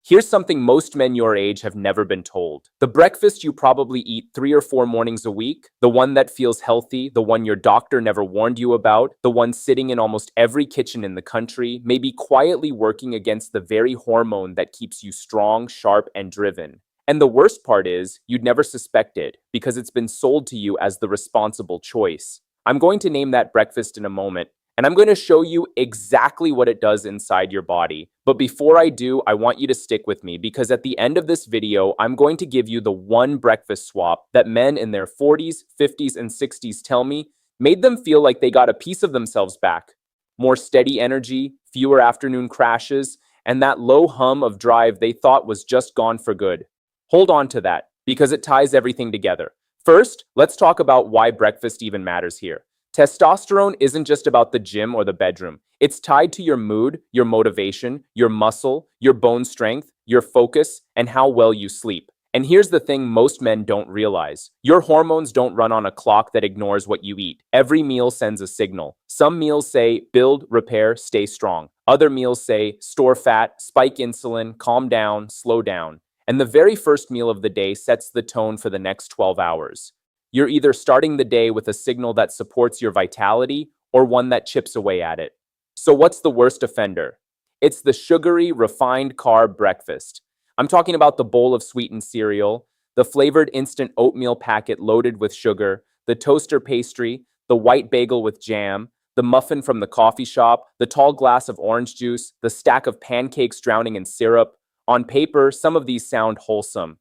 Here's something most men your age have never been told. The breakfast you probably eat 3 or 4 mornings a week, the one that feels healthy, the one your doctor never warned you about, the one sitting in almost every kitchen in the country, may be quietly working against the very hormone that keeps you strong, sharp, and driven. And the worst part is, you'd never suspect it, because it's been sold to you as the responsible choice. I'm going to name that breakfast in a moment, and I'm going to show you exactly what it does inside your body. But before I do, I want you to stick with me, because at the end of this video, I'm going to give you the one breakfast swap that men in their 40s, 50s, and 60s tell me made them feel like they got a piece of themselves back. More steady energy, fewer afternoon crashes, and that low hum of drive they thought was just gone for good. Hold on to that, because it ties everything together. First, let's talk about why breakfast even matters here. Testosterone isn't just about the gym or the bedroom. It's tied to your mood, your motivation, your muscle, your bone strength, your focus, and how well you sleep. And here's the thing most men don't realize. Your hormones don't run on a clock that ignores what you eat. Every meal sends a signal. Some meals say, build, repair, stay strong. Other meals say, store fat, spike insulin, calm down, slow down. And the very first meal of the day sets the tone for the next 12 hours. You're either starting the day with a signal that supports your vitality or one that chips away at it. So what's the worst offender? It's the sugary, refined carb breakfast. I'm talking about the bowl of sweetened cereal, the flavored instant oatmeal packet loaded with sugar, the toaster pastry, the white bagel with jam, the muffin from the coffee shop, the tall glass of orange juice, the stack of pancakes drowning in syrup. On paper, some of these sound wholesome.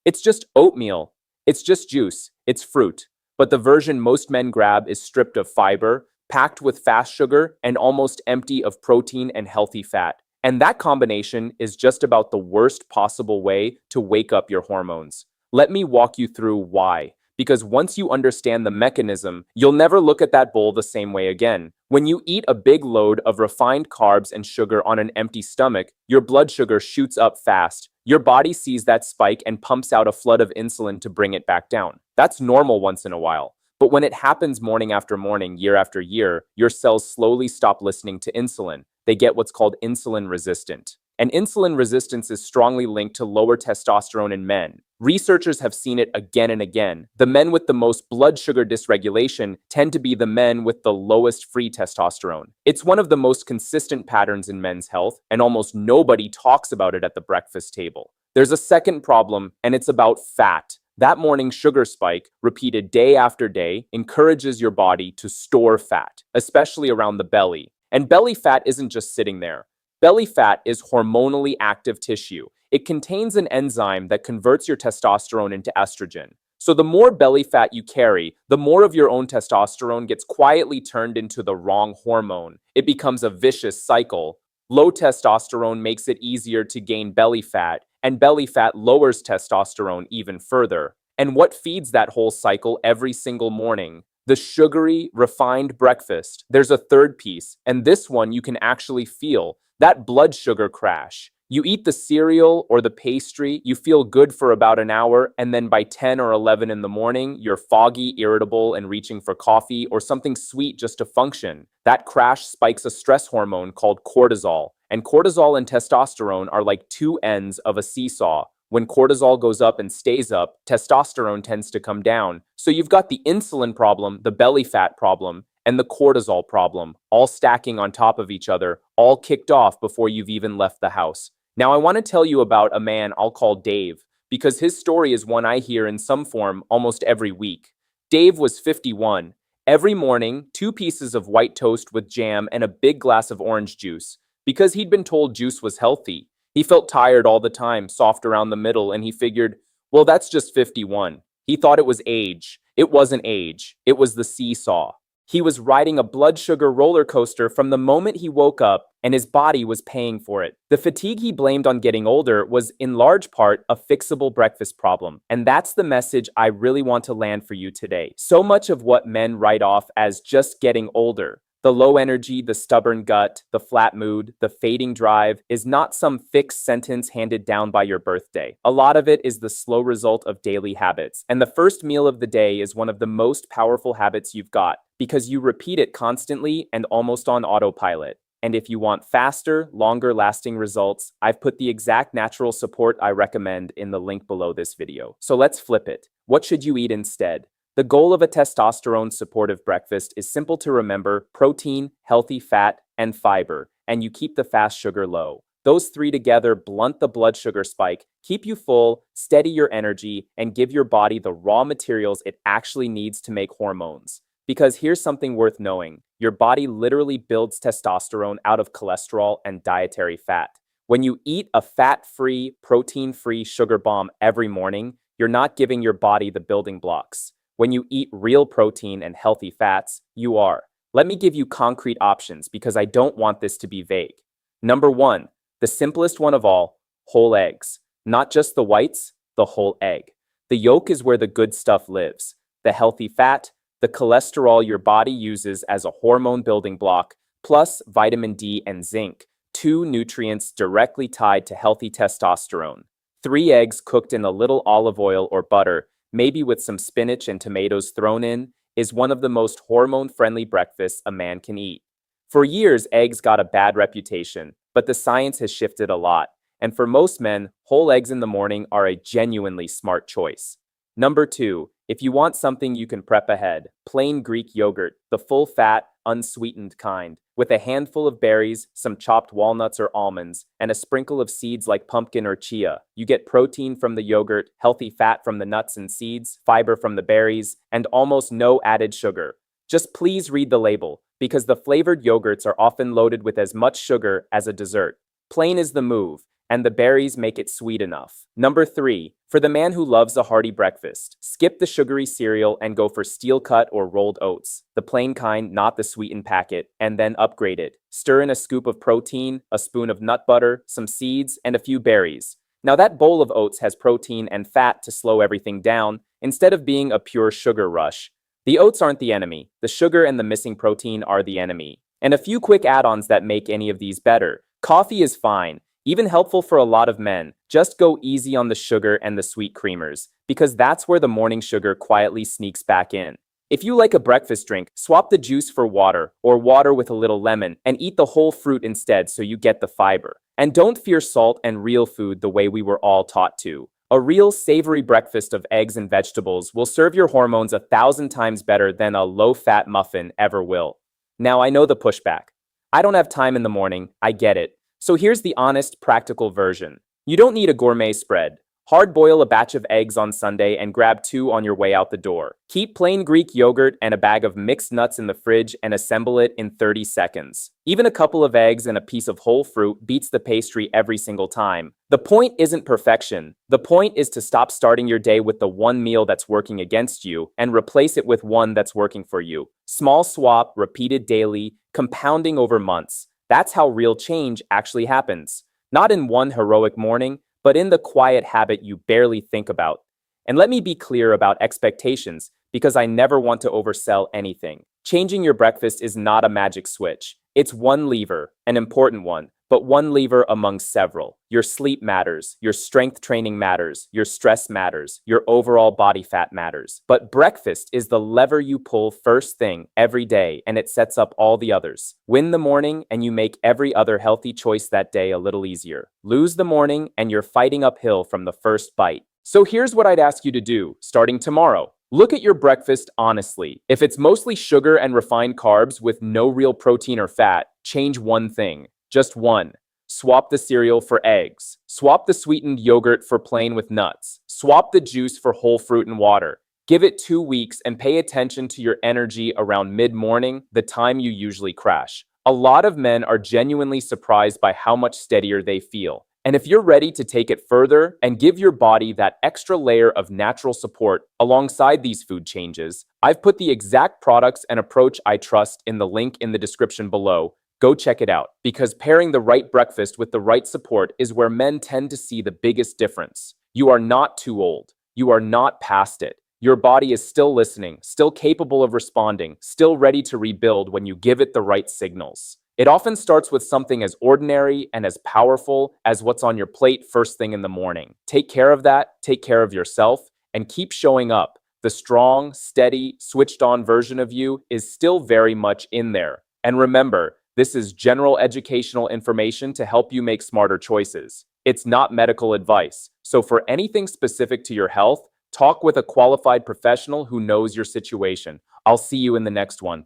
It's just oatmeal. It's just juice. It's fruit. But the version most men grab is stripped of fiber, packed with fast sugar, and almost empty of protein and healthy fat. And that combination is just about the worst possible way to wake up your hormones. Let me walk you through why. Because once you understand the mechanism, you'll never look at that bowl the same way again. When you eat a big load of refined carbs and sugar on an empty stomach, your blood sugar shoots up fast. Your body sees that spike and pumps out a flood of insulin to bring it back down. That's normal once in a while. But when it happens morning after morning, year after year, your cells slowly stop listening to insulin. They get what's called insulin resistant. And insulin resistance is strongly linked to lower testosterone in men. Researchers have seen it again and again. The men with the most blood sugar dysregulation tend to be the men with the lowest free testosterone. It's one of the most consistent patterns in men's health, and almost nobody talks about it at the breakfast table. There's a second problem, and it's about fat. That morning sugar spike, repeated day after day, encourages your body to store fat, especially around the belly. And belly fat isn't just sitting there. Belly fat is hormonally active tissue. It contains an enzyme that converts your testosterone into estrogen. So the more belly fat you carry, the more of your own testosterone gets quietly turned into the wrong hormone. It becomes a vicious cycle. Low testosterone makes it easier to gain belly fat, and belly fat lowers testosterone even further. And what feeds that whole cycle every single morning? The sugary, refined breakfast. There's a third piece, and this one you can actually feel. That blood sugar crash. You eat the cereal or the pastry, you feel good for about an hour, and then by 10 or 11 in the morning, you're foggy, irritable, and reaching for coffee or something sweet just to function. That crash spikes a stress hormone called cortisol. And cortisol and testosterone are like two ends of a seesaw. When cortisol goes up and stays up, testosterone tends to come down. So you've got the insulin problem, the belly fat problem, and the cortisol problem, all stacking on top of each other, all kicked off before you've even left the house. Now, I want to tell you about a man I'll call Dave, because his story is one I hear in some form almost every week. Dave was 51. Every morning, 2 pieces of white toast with jam and a big glass of orange juice, because he'd been told juice was healthy. He felt tired all the time, soft around the middle, and he figured, well, that's just 51. He thought it was age. It wasn't age. It was the seesaw. He was riding a blood sugar roller coaster from the moment he woke up, and his body was paying for it. The fatigue he blamed on getting older was, in large part, a fixable breakfast problem. And that's the message I really want to land for you today. So much of what men write off as just getting older, the low energy, the stubborn gut, the flat mood, the fading drive, is not some fixed sentence handed down by your birthday. A lot of it is the slow result of daily habits. And the first meal of the day is one of the most powerful habits you've got, because you repeat it constantly and almost on autopilot. And if you want faster, longer lasting results, I've put the exact natural support I recommend in the link below this video. So let's flip it. What should you eat instead? The goal of a testosterone supportive breakfast is simple to remember: protein, healthy fat, and fiber, and you keep the fast sugar low. Those three together blunt the blood sugar spike, keep you full, steady your energy, and give your body the raw materials it actually needs to make hormones. Because here's something worth knowing: your body literally builds testosterone out of cholesterol and dietary fat. When you eat a fat-free, protein-free sugar bomb every morning, you're not giving your body the building blocks. When you eat real protein and healthy fats, you are. Let me give you concrete options because I don't want this to be vague. Number one, the simplest one of all, whole eggs. Not just the whites, the whole egg. The yolk is where the good stuff lives. The healthy fat, the cholesterol your body uses as a hormone building block, plus vitamin D and zinc, two nutrients directly tied to healthy testosterone. 3 eggs cooked in a little olive oil or butter, maybe with some spinach and tomatoes thrown in, is one of the most hormone-friendly breakfasts a man can eat. For years, eggs got a bad reputation, but the science has shifted a lot, and for most men, whole eggs in the morning are a genuinely smart choice. Number 2, if you want something you can prep ahead, plain Greek yogurt, the full-fat, unsweetened kind, with a handful of berries, some chopped walnuts or almonds, and a sprinkle of seeds like pumpkin or chia. You get protein from the yogurt, healthy fat from the nuts and seeds, fiber from the berries, and almost no added sugar. Just please read the label, because the flavored yogurts are often loaded with as much sugar as a dessert. Plain is the move, and the berries make it sweet enough. Number 3, for the man who loves a hearty breakfast, skip the sugary cereal and go for steel-cut or rolled oats, the plain kind, not the sweetened packet, and then upgrade it. Stir in a scoop of protein, a spoon of nut butter, some seeds, and a few berries. Now that bowl of oats has protein and fat to slow everything down, instead of being a pure sugar rush. The oats aren't the enemy. The sugar and the missing protein are the enemy. And a few quick add-ons that make any of these better. Coffee is fine, even helpful for a lot of men. Just go easy on the sugar and the sweet creamers, because that's where the morning sugar quietly sneaks back in. If you like a breakfast drink, swap the juice for water, or water with a little lemon, and eat the whole fruit instead so you get the fiber. And don't fear salt and real food the way we were all taught to. A real savory breakfast of eggs and vegetables will serve your hormones 1,000 times better than a low-fat muffin ever will. Now, I know the pushback. I don't have time in the morning, I get it. So here's the honest, practical version. You don't need a gourmet spread. Hard boil a batch of eggs on Sunday and grab 2 on your way out the door. Keep plain Greek yogurt and a bag of mixed nuts in the fridge and assemble it in 30 seconds. Even a couple of eggs and a piece of whole fruit beats the pastry every single time. The point isn't perfection. The point is to stop starting your day with the one meal that's working against you and replace it with one that's working for you. Small swap, repeated daily, compounding over months. That's how real change actually happens. Not in one heroic morning, but in the quiet habit you barely think about. And let me be clear about expectations, because I never want to oversell anything. Changing your breakfast is not a magic switch. It's one lever, an important one, but one lever among several. Your sleep matters, your strength training matters, your stress matters, your overall body fat matters. But breakfast is the lever you pull first thing every day, and it sets up all the others. Win the morning, and you make every other healthy choice that day a little easier. Lose the morning, and you're fighting uphill from the first bite. So here's what I'd ask you to do, starting tomorrow. Look at your breakfast honestly. If it's mostly sugar and refined carbs with no real protein or fat, change one thing. Just one. Swap the cereal for eggs. Swap the sweetened yogurt for plain with nuts. Swap the juice for whole fruit and water. Give it 2 weeks and pay attention to your energy around mid-morning, the time you usually crash. A lot of men are genuinely surprised by how much steadier they feel. And if you're ready to take it further and give your body that extra layer of natural support alongside these food changes, I've put the exact products and approach I trust in the link in the description below. Go check it out, because pairing the right breakfast with the right support is where men tend to see the biggest difference. You are not too old. You are not past it. Your body is still listening, still capable of responding, still ready to rebuild when you give it the right signals. It often starts with something as ordinary and as powerful as what's on your plate first thing in the morning. Take care of that, take care of yourself, and keep showing up. The strong, steady, switched-on version of you is still very much in there. And remember, This is general educational information to help you make smarter choices. It's not medical advice. So for anything specific to your health, talk with a qualified professional who knows your situation. I'll see you in the next one.